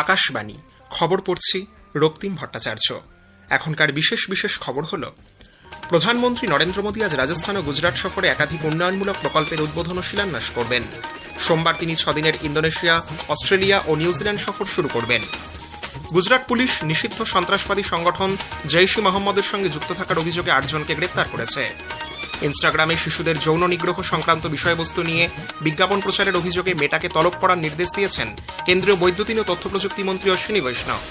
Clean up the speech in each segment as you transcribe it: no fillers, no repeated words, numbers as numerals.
আকাশবাণী খবর পড়ছি রক্তিম ভট্টাচার্য। এখনকার বিশেষ বিশেষ খবর হল, প্রধানমন্ত্রী নরেন্দ্র মোদী আজ রাজস্থান ও গুজরাট সফরে একাধিক উন্নয়নমূলক প্রকল্পের উদ্বোধন ও শিলান্যাস করবেন। সোমবার তিনি 6 দিনের ইন্দোনেশিয়া, অস্ট্রেলিয়া ও নিউজিল্যান্ড সফর শুরু করবেন। গুজরাট পুলিশ নিষিদ্ধ সন্ত্রাসবাদী সংগঠন জৈশ-ই মোহাম্মদের সঙ্গে যুক্ত থাকার অভিযোগে 8 জনকে গ্রেপ্তার করেছে। ইনস্টাগ্রামে শিশুদের যৌন নিগ্রহ সংক্রান্ত বিষয়বস্তু নিয়ে বিজ্ঞাপন প্রচারের অভিযোগে মেটাকে তলব করার নির্দেশ দিয়েছেন কেন্দ্রীয় বৈদ্যুতিন ও তথ্য প্রযুক্তি মন্ত্রী অশ্বিনী বৈষ্ণব।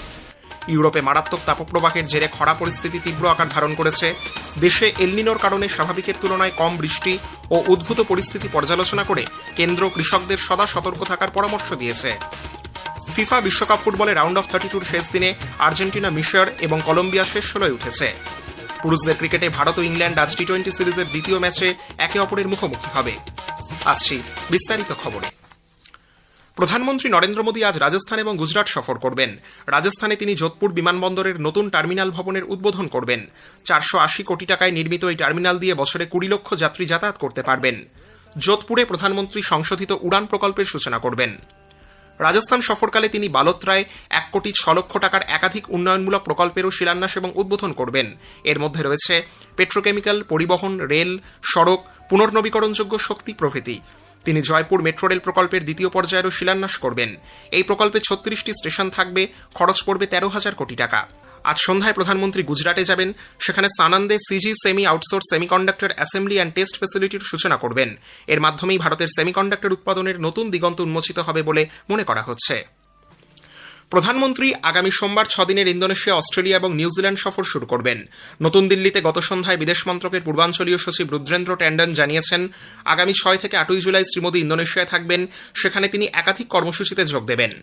ইউরোপে মারাত্মক তাপপ্রবাহের জেরে খরা পরিস্থিতি তীব্র আকার ধারণ করেছে। দেশে এলনিনোর কারণে স্বাভাবিকের তুলনায় কম বৃষ্টি ও উদ্ভূত পরিস্থিতি পর্যালোচনা করে কেন্দ্র কৃষকদের সদা সতর্ক থাকার পরামর্শ দিয়েছে। ফিফা বিশ্বকাপ ফুটবলে রাউন্ড অফ 32 শেষ দিনে আর্জেন্টিনা, মিশর এবং কলম্বিয়া শেষ 16 উঠেছে। পুরুষদের ক্রিকেটে ভারত ও ইংল্যান্ড আজ টি-20 সিরিজের দ্বিতীয় ম্যাচে একে অপরের মুখোমুখি হবে। আসছি বিস্তারিত খবরে। প্রধানমন্ত্রী নরেন্দ্র মোদী আজ রাজস্থান এবং গুজরাট সফর করবেন। রাজস্থানে তিনি যোধপুর বিমানবন্দরের নতুন টার্মিনাল ভবনের উদ্বোধন করবেন। 480 কোটি টাকায় নির্মিত এই টার্মিনাল দিয়ে বছরে 20 লক্ষ যাত্রী যাতায়াত করতে পারবেন। যোধপুরে প্রধানমন্ত্রী সংশোধিত উড়ান প্রকল্পের সূচনা করবেন। রাজস্থান সফরকালে তিনি বালোত্রায় 1 কোটি 6 লক্ষ টাকার একাধিক উন্নয়নমূলক প্রকল্পেরও শিলান্যাস এবং উদ্বোধন করবেন। এর মধ্যে রয়েছে পেট্রোকেমিক্যাল, পরিবহন, রেল, সড়ক, পুনর্নবীকরণযোগ্য শক্তি প্রভৃতি। তিনি জয়পুর মেট্রো রেল প্রকল্পের দ্বিতীয় পর্যায়েরও শিলান্যাস করবেন। এই প্রকল্পে 36টি স্টেশন থাকবে, খরচ পড়বে 13,000 কোটি টাকা। আজ সন্ধ্যায় প্রধানমন্ত্রী গুজরাটে যাবেন। সেখানে সানান্দে CG semi outsource semiconductor assembly and test ফ্যাসিলিটির সূচনা করবেন। এর মাধ্যমেই ভারতের সেমিকন্ডাক্টর উৎপাদনের নতুন দিগন্ত উন্মোচিত হবে বলে মনে করা হচ্ছে। প্রধানমন্ত্রী আগামী সোমবার 6 দিনের ইন্দোনেশিয়া, অস্ট্রেলিয়া এবং নিউজিল্যান্ড সফর শুরু করবেন। নতুন দিল্লিতে গত সন্ধ্যায় বিদেশ মন্ত্রকের পূর্বাঞ্চলীয় সচিব রুদ্রেন্দ্র ট্যান্ডন জানিয়েছেন, আগামী 6 থেকে 8 জুলাই শ্রী মোদী ইন্দোনেশিয়ায় থাকবেন। সেখানে তিনি একাধিক কর্মসূচিতে যোগ দেবেন।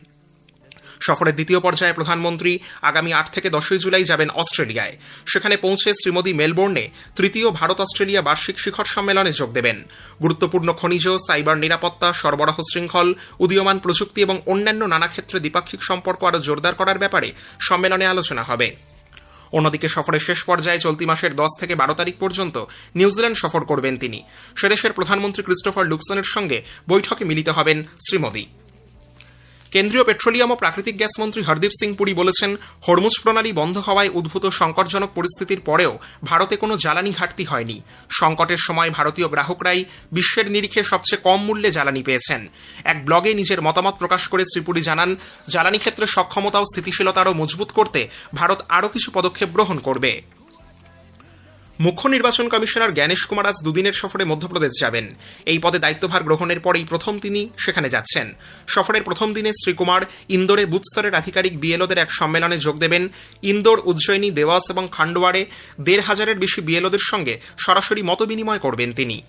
সফরের দ্বিতীয় পর্যায়ে প্রধানমন্ত্রী আগামী 8 থেকে 10 জুলাই যাবেন অস্ট্রেলিয়ায়। সেখানে পৌঁছে শ্রী মোদী মেলবোর্নে তৃতীয় ভারত অস্ট্রেলিয়া বার্ষিক শিখর সম্মেলনে যোগ দেবেন। গুরুত্বপূর্ণ খনিজ, সাইবার নিরাপত্তা, সরবরাহ শৃঙ্খল, উদীয়মান প্রযুক্তি এবং অন্যান্য নানা ক্ষেত্রে দ্বিপাক্ষিক সম্পর্ক আরও জোরদার করার ব্যাপারে সম্মেলনে আলোচনা হবে। অন্যদিকে সফরের শেষ পর্যায়ে চলতি মাসের 10 থেকে 12 তারিখ পর্যন্ত নিউজিল্যান্ড সফর করবেন তিনি। সেদেশের প্রধানমন্ত্রী ক্রিস্টোফার লুকসনের সঙ্গে বৈঠকে মিলিত হবেন শ্রী মোদী। কেন্দ্রীয় পেট্রোলিয়াম ও প্রাকৃতিক গ্যাস মন্ত্রী হরদীপ সিং পুরী বলেছেন, হরমুজ প্রণালী বন্ধ হওয়ায় উদ্ভূত সংকটজনক পরিস্থিতির পরেও ভারতে কোনো জ্বালানি ঘাটতি হয়নি। সংকটের সময় ভারতীয় গ্রাহকরাই বিশ্বের নিরিখে সবচেয়ে কম মূল্যে জ্বালানি পেয়েছেন। এক ব্লগে নিজের মতামত প্রকাশ করে শ্রী পুরী জানান, জ্বালানি ক্ষেত্রে সক্ষমতা ও স্থিতিশীলতা আরও মজবুত করতে ভারত আরও কিছু পদক্ষেপ গ্রহণ করবে। মুখ্য নির্বাচন কমিশনার জ্ঞানেশ কুমার আজ 2 দিনের সফরে মধ্যপ্রদেশ যাবেন। এই পদে দায়িত্বভার গ্রহণের পরেই প্রথম তিনি সেখানে যাচ্ছেন। সফরের প্রথম দিনে শ্রী কুমার ইন্দোরে বুথ স্তরের আধিকারিক বিএলওদের এক সম্মেলনে যোগ দেবেন। ইন্দোর, উজ্জয়িনী, দেওয়াস এবং খান্ডোয়ারে 1,500-এর বেশি বিএলওদের সঙ্গে সরাসরি মতবিনিময় করবেন তিনি।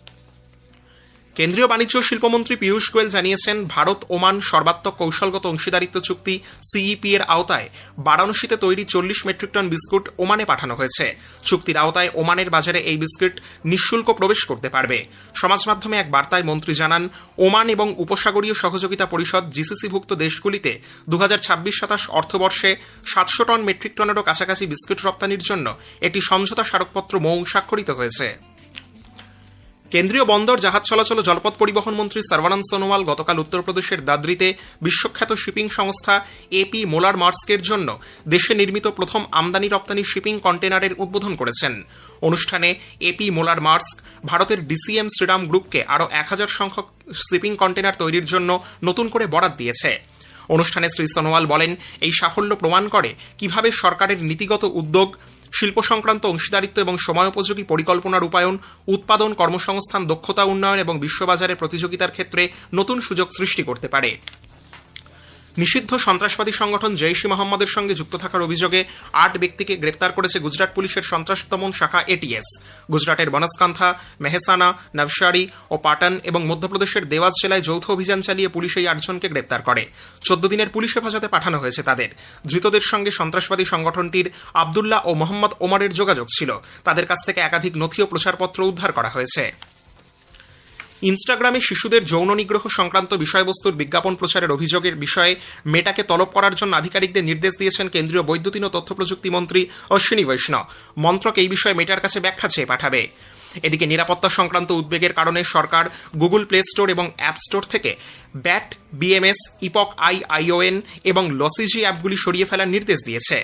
কেন্দ্রীয় বাণিজ্য ও শিল্পমন্ত্রী পীয়ূষ গোয়েল জানিয়েছেন, ভারত ওমান সর্বাত্মক কৌশলগত অংশীদারিত্ব চুক্তি সিইপি এর আওতায় বারাণসীতে তৈরি 40 মেট্রিক টন বিস্কুট ওমানে পাঠানো হয়েছে। চুক্তির আওতায় ওমানের বাজারে এই বিস্কুট নিঃশুল্ক প্রবেশ করতে পারবে। সমাজ মাধ্যমে এক বার্তায় মন্ত্রী জানান, ওমান এবং উপসাগরীয় সহযোগিতা পরিষদ জিসিসিভুক্ত দেশগুলিতে 2026-27 অর্থবর্ষে 700 টন মেট্রিক টনেরও কাছাকাছি বিস্কুট রপ্তানির জন্য একটি সমঝোতা স্মারকপত্র স্বাক্ষরিত হয়েছে। কেন্দ্রীয় বন্দর, জাহাজ চলাচল ও জলপথ পরিবহন মন্ত্রী সর্বানন্দ সোনোয়াল গতকাল উত্তরপ্রদেশের দাদ্রিতে বিশ্বখ্যাত শিপিং সংস্থা এপি মোলার মার্স্কের জন্য দেশে নির্মিত প্রথম আমদানি রপ্তানি শিপিং কন্টেনারের উদ্বোধন করেছেন। অনুষ্ঠানে এপি মোলার মার্স্ক ভারতের ডিসিএম শ্রীরাম গ্রুপকে আরও 1000 সংখ্যক শিপিং কন্টেনার তৈরির জন্য নতুন করে বরাত দিয়েছে। অনুষ্ঠানে শ্রী সোনোয়াল বলেন, এই সাফল্য প্রমাণ করে কিভাবে সরকারের নীতিগত উদ্যোগ, শিল্প সংক্রান্ত অংশীদারিত্ব এবং সময়োপযোগী পরিকল্পনা রূপায়ণ উৎপাদন, কর্মসংস্থান, দক্ষতা উন্নয়ন এবং বিশ্ববাজারে প্রতিযোগিতার ক্ষেত্রে নতুন সুযোগ সৃষ্টি করতে পারে। নিষিদ্ধ সন্ত্রাসবাদী সংগঠন জৈশ-ই মোহাম্মদের সঙ্গে যুক্ত থাকার অভিযোগে 8 ব্যক্তিকে গ্রেপ্তার করেছে গুজরাট পুলিশের সন্ত্রাস দমন শাখা এটিএস। গুজরাটের বনসকান্থা, মেহসানা, নভসারি ও পাটন এবং মধ্যপ্রদেশের দেওয়াস জেলায় যৌথ অভিযান চালিয়ে পুলিশ এই 8 জনকে গ্রেপ্তার করে। 14 দিনের পুলিশ হেফাজতে পাঠানো হয়েছে তাদের। ধৃতদের সঙ্গে সন্ত্রাসবাদী সংগঠনটির আবদুল্লাহ ও মোহাম্মদ ওমরের যোগাযোগ ছিল। তাদের কাছ থেকে একাধিক নথি ও প্রচারপত্র উদ্ধার করা হয়েছে। ইনস্টাগ্রামে শিশুদের যৌন নিগ্রহ সংক্রান্ত বিষয়বস্তুর বিজ্ঞাপন প্রচারের অভিযোগের বিষয়ে মেটাকে তলব করার জন্য আধিকারিকদের নির্দেশ দিয়েছেন কেন্দ্রীয় বৈদ্যুতিন ও তথ্য প্রযুক্তি মন্ত্রী অশ্বিনী বৈষ্ণব। মন্ত্রক এই বিষয়ে মেটার কাছে ব্যাখ্যা চেয়ে পাঠাবে। এদিকে নিরাপত্তা সংক্রান্ত উদ্বেগের কারণে সরকার গুগল প্লে স্টোর এবং অ্যাপ স্টোর থেকে ব্যাট, বিএমএস, ইপক আইওএন এবং লসিজি অ্যাপগুলি সরিয়ে ফেলার নির্দেশ দিয়েছে।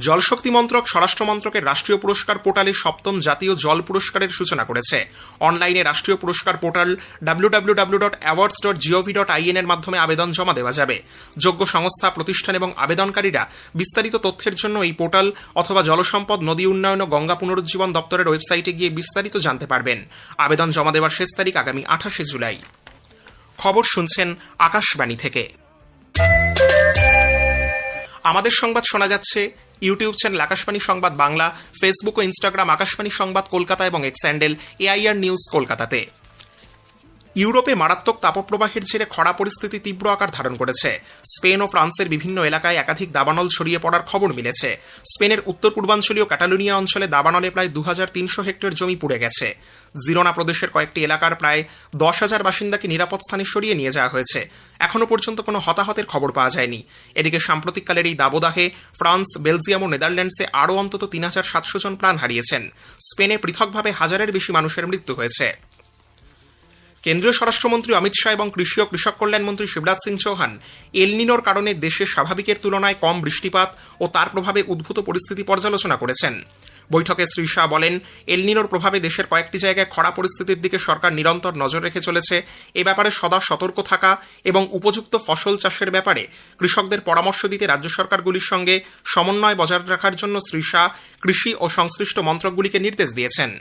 জলশক্তি মন্ত্রক স্বরাষ্ট্র মন্ত্রকের রাষ্ট্রীয় পুরস্কার পোর্টালে 7ম জাতীয় জল পুরস্কারের সূচনা করেছে। অনলাইনে রাষ্ট্রীয় পুরস্কার পোর্টাল www.awards.gov.in এর মাধ্যমে আবেদন জমা দেওয়া যাবে। যোগ্য সংস্থা, প্রতিষ্ঠান এবং আবেদনকারীরা বিস্তারিত তথ্যের জন্য এই পোর্টাল অথবা জলসম্পদ, নদী উন্নয়ন ও গঙ্গা পুনরুজ্জীবন দপ্তরের ওয়েবসাইটে গিয়ে বিস্তারিত জানতে পারবেন। আবেদন জমা দেওয়ার শেষ তারিখ আগামী 28 জুলাই। খবর শুনছেন আকাশবাণী থেকে। আমাদের সংবাদ শোনা যাচ্ছে ইউটিউব চ্যানেল আকাশবাণী সংবাদ বাংলা, ফেসবুক ও ইনস্টাগ্রাম আকাশবাণী সংবাদ কলকাতা এবং এক্স হ্যান্ডেল AIR নিউজ কলকাতাতে। ইউরোপে মারাত্মক তাপপ্রবাহের জেরে খরা পরিস্থিতি তীব্র আকার ধারণ করেছে। স্পেন ও ফ্রান্সের বিভিন্ন এলাকায় একাধিক দাবানল ছড়িয়ে পড়ার খবর মিলেছে। স্পেনের উত্তর পূর্বাঞ্চলীয় ক্যাটালোনিয়া অঞ্চলে দাবানলে প্রায় 2300 হেক্টর জমি পুড়ে গেছে। জিরোনা প্রদেশের কয়েকটি এলাকার প্রায় 10,000 বাসিন্দাকে নিরাপদ স্থানে সরিয়ে নিয়ে যাওয়া হয়েছে। এখনও পর্যন্ত কোনো হতাহতের খবর পাওয়া যায়নি। এদিকে সাম্প্রতিককালের এই দাবদাহে ফ্রান্স, বেলজিয়াম ও নেদারল্যান্ডসে আরও অন্তত 3700 জন প্রাণ হারিয়েছেন। স্পেনে পৃথকভাবে 1000-এর বেশি মানুষের মৃত্যু হয়েছে। কেন্দ্রীয় স্বরাষ্ট্রমন্ত্রী অমিত শাহ এবং কৃষি ও কৃষক কল্যাণ মন্ত্রী শিবরাজ সিং চৌহান এল নিনোর কারণে দেশে স্বাভাবিকের তুলনায় কম বৃষ্টিপাত ও তার প্রভাবে উদ্ভূত পরিস্থিতি পর্যালোচনা করেছেন। বৈঠকে শ্রী শাহ বলেন, এল নিনোর প্রভাবে দেশের কয়েকটি জায়গায় খরা পরিস্থিতির দিকে সরকার নিরন্তর নজর রেখে চলেছে। এ ব্যাপারে সদা সতর্ক থাকা এবং উপযুক্ত ফসল চাষের ব্যাপারে কৃষকদের পরামর্শ দিতে রাজ্য সরকারগুলির সঙ্গে সমন্বয় বজায় রাখার জন্য শ্রী শাহ কৃষি ও সংশ্লিষ্ট মন্ত্রকগুলিকে নির্দেশ দিয়েছেন।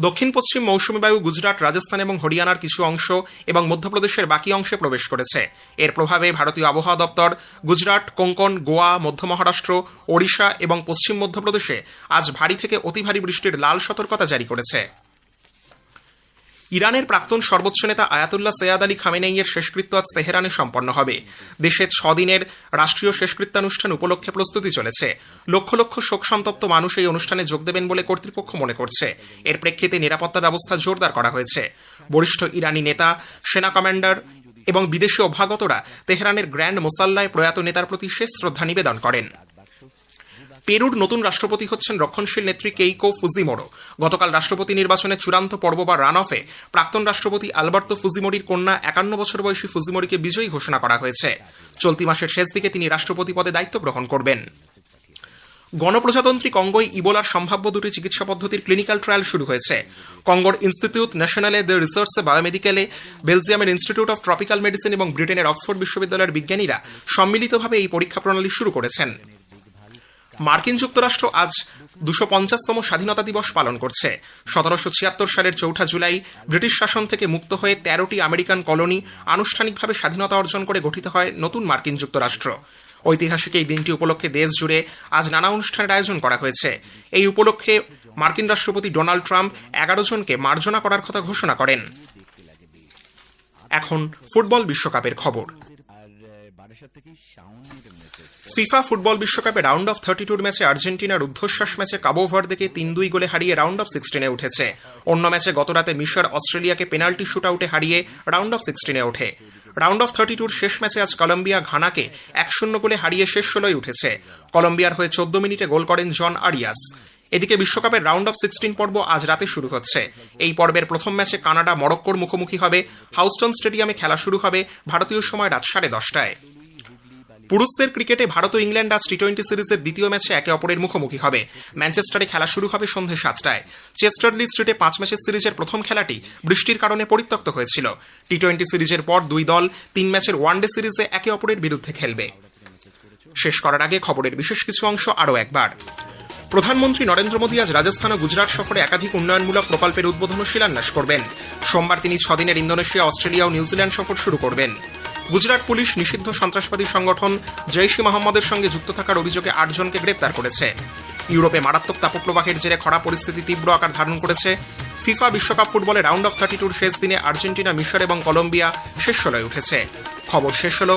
দক্ষিণ পশ্চিম মৌসুমী বায়ু গুজরাট, রাজস্থান এবং হরিয়ানার কিছু অংশ এবং মধ্যপ্রদেশের বাকি অংশে প্রবেশ করেছে। এর প্রভাবে ভারতীয় আবহাওয়া দপ্তর গুজরাট, কোঙ্কণ, গোয়া, মধ্য মহারাষ্ট্র, ওড়িশা এবং পশ্চিম মধ্যপ্রদেশে আজ ভারী থেকে অতি ভারী বৃষ্টির লাল সতর্কতা জারি করেছে। ইরানের প্রাক্তন সর্বোচ্চ নেতা আয়াতুল্লাহ সৈয়দ আলী খামেনেইয়ের শেষকৃত্য আজ তেহরানে সম্পন্ন হবে। দেশে 6 দিনের রাষ্ট্রীয় শেষকৃত্যানুষ্ঠান উপলক্ষে প্রস্তুতি চলেছে। লক্ষ লক্ষ শোকসন্তপ্ত মানুষ এই অনুষ্ঠানে যোগ দেবেন বলে কর্তৃপক্ষ মনে করছে। এর প্রেক্ষিতে নিরাপত্তা ব্যবস্থা জোরদার করা হয়েছে। বরিষ্ঠ ইরানি নেতা, সেনা কমান্ডার এবং বিদেশি অভ্যাগতরা তেহরানের গ্র্যান্ড মোসাল্লায় প্রয়াত নেতার প্রতি শেষ শ্রদ্ধা নিবেদন করেন। পেরুর নতুন রাষ্ট্রপতি হচ্ছেন রক্ষণশীল নেত্রী কেইকো ফুজিমোরি। গতকাল রাষ্ট্রপতি নির্বাচনের চূড়ান্ত পর্ব বা রান অফে প্রাক্তন রাষ্ট্রপতি আলবার্তো ফুজিমোরির কন্যা 51 বছর বয়সী ফুজিমোরিকে বিজয়ী ঘোষণা করা হয়েছে। চলতি মাসের শেষ দিকে তিনি রাষ্ট্রপতি পদে দায়িত্ব গ্রহণ করবেন। গণপ্রজাতন্ত্রী কঙ্গোয় ইবোলার সম্ভাব্য দুটি চিকিৎসা পদ্ধতির ক্লিনিক্যাল ট্রায়াল শুরু হয়েছে। কঙ্গোর ইনস্টিটিউট ন্যাশনালে দ্য রিসার্চে বায়োমেডিকেলে, বেলজিয়ামের ইনস্টিটিউট অফ ট্রপিক্যাল মেডিসিন এবং ব্রিটেনের অক্সফোর্ড বিশ্ববিদ্যালয়ের বিজ্ঞানীরা সম্মিলিতভাবে এই পরীক্ষা প্রণালী শুরু করেছেন। মার্কিন যুক্তরাষ্ট্র আজ 250তম স্বাধীনতা দিবস পালন করছে। 1776 সালের 4 জুলাই ব্রিটিশ শাসন থেকে মুক্ত হয়ে 13টি আমেরিকান কলোনি আনুষ্ঠানিকভাবে স্বাধীনতা অর্জন করে গঠিত হয় নতুন মার্কিন যুক্তরাষ্ট্র। ঐতিহাসিক এই দিনটি উপলক্ষে দেশ জুড়ে আজ নানা অনুষ্ঠানের আয়োজন করা হয়েছে। এই উপলক্ষে মার্কিন রাষ্ট্রপতি ডোনাল্ড ট্রাম্প 11 জনকে মার্জনা করার কথা ঘোষণা করেন। এখন ফুটবল বিশ্বকাপের খবর। ফিফা ফুটবল বিশ্বকাপে রাউন্ড অফ 32 ম্যাচে আর্জেন্টিনার রুদ্ধশ্বাস ম্যাচে কাবো ভার্দেকে 3-2 গোলে হারিয়ে রাউন্ড অফ 16-এ উঠেছে। অন্য ম্যাচে গতরাতে মিশর অস্ট্রেলিয়াকে পেনাল্টি শুটআউটে হারিয়ে রাউন্ড অফ 16-এ ওঠে। রাউন্ড অফ 32-র শেষ ম্যাচে আজ কলম্বিয়া ঘানাকে 1-0 গোলে হারিয়ে শেষ 16-য় উঠেছে। কলম্বিয়ার হয়ে 14 মিনিটে গোল করেন জন আরিয়াস। এদিকে বিশ্বকাপের রাউন্ড অফ 16 পর্ব আজ রাতে শুরু হচ্ছে। এই পর্বের প্রথম ম্যাচে কানাডা মরক্কোর মুখোমুখি হবে। হাউস্টন স্টেডিয়ামে খেলা শুরু হবে ভারতীয় সময় রাত 10:30টায়। পুরুষদের ক্রিকেটে ভারত ও ইংল্যান্ড আজ টি-20 সিরিজের দ্বিতীয় ম্যাচে একে অপরের মুখোমুখি হবে। ম্যানচেস্টারে খেলা শুরু হবে সন্ধ্যে 7টায়। চেস্টারলি স্ট্রিটে 5 ম্যাচের সিরিজের প্রথম খেলাটি বৃষ্টির কারণে পরিত্যক্ত হয়েছিল। টি-20 সিরিজের পর দুই দল 3 ম্যাচের ওয়ানডে সিরিজে একে অপরের বিরুদ্ধে খেলবে। শেষ করার আগে খবরের বিশেষ কিছু অংশ আরও একবার। প্রধানমন্ত্রী নরেন্দ্র মোদী আজ রাজস্থান ও গুজরাট সফরে একাধিক উন্নয়নমূলক প্রকল্পের উদ্বোধন ও শিলান্যাস করবেন। সোমবার তিনি 6 দিনের ইন্দোনেশিয়া, অস্ট্রেলিয়া ও নিউজিল্যান্ড সফর শুরু করবেন। গুজরাট পুলিশ নিষিদ্ধ সন্ত্রাসবাদী সংগঠন জৈশ-ই মোহাম্মদের সঙ্গে যুক্ত থাকার অভিযোগে 8 জনকে গ্রেপ্তার করেছে। ইউরোপে মারাত্মক তাপপ্রবাহের জেরে খরা পরিস্থিতি তীব্র আকার ধারণ করেছে। ফিফা বিশ্বকাপ ফুটবলে রাউন্ড অফ 32-র শেষ দিনে আর্জেন্টিনা, মিশর এবং কলম্বিয়া শেষ 16-য় উঠেছে। খবর শেষ হলো।